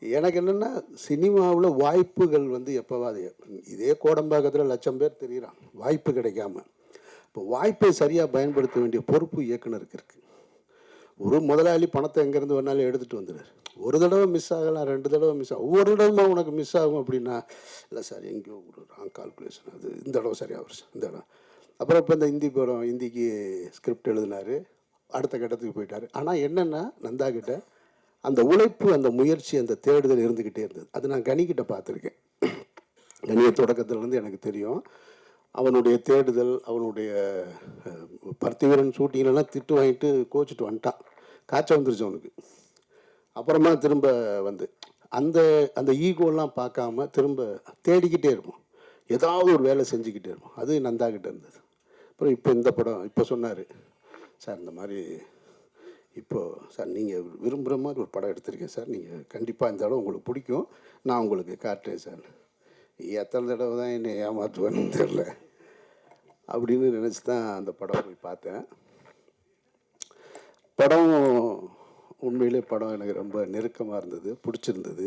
எனக்கு என்னென்னா சினிமாவில் வாய்ப்புகள் வந்து எப்போவாது இதே கோடம்பாக்கத்தில் 1,00,000 பேர் தெரியுறான் வாய்ப்பு கிடைக்காம. இப்போ வாய்ப்பை சரியாக பயன்படுத்த வேண்டிய பொறுப்பு இயக்குனருக்கு இருக்குது. ஒரு முதலாளி பணத்தை எங்கேருந்து வேணாலும் எடுத்துகிட்டு வந்துடுறாரு. ஒரு தடவை மிஸ் ஆகலாம், 2 தடவை மிஸ் ஆகும். ஒவ்வொரு தடவை உனக்கு மிஸ் ஆகும் அப்படின்னா, இல்லை சார் எங்கேயோ ஒரு ராங் கால்குலேஷன், அது இந்த தடவை சரியாக வருது, இந்த தடவை. அப்புறம் இப்போ இந்த ஹிந்தி படம், ஹிந்திக்கு ஸ்கிரிப்ட் எழுதினார், அடுத்த கட்டத்துக்கு போயிட்டார். ஆனால் என்னென்னா நந்தா கிட்ட அந்த உழைப்பு, அந்த முயற்சி, அந்த தேடுதல் இருந்துக்கிட்டே இருந்தது. அது நான் கனிக்கிட்ட பார்த்துருக்கேன். கனிய தொடக்கத்திலேருந்து எனக்கு தெரியும். அவனுடைய தேடுதல், அவனுடைய பர்த்திவீரன் ஷூட்டிங்லலாம் திட்டு வாங்கிட்டு கோச்சிட்டு வந்துட்டான். காய்ச்சல் வந்துருச்சு அவனுக்கு. அப்புறமா திரும்ப வந்து அந்த அந்த ஈகோலாம் பார்க்காம திரும்ப தேடிக்கிட்டே இருப்போம். ஏதாவது ஒரு வேலை செஞ்சுக்கிட்டே இருப்போம். அது நந்தா கிட்ட இருந்தது. அப்புறம் இப்போ இந்த படம் இப்போ சொன்னார், சார் இந்த மாதிரி இப்போது சார் நீங்கள் விரும்புகிற மாதிரி ஒரு படம் எடுத்திருக்கேன் சார், நீங்கள் கண்டிப்பாக இந்த தடவை உங்களுக்கு பிடிக்கும், நான் உங்களுக்கு காட்டுறேன் சார். எத்தனை தடவை தான் என்னை ஏமாற்றுவேன்னு தெரில அப்படின்னு நினச்சி தான் அந்த படம் போய் பார்த்தேன். படம் உண்மையிலே படம் எனக்கு ரொம்ப நெருக்கமாக இருந்தது, பிடிச்சிருந்தது.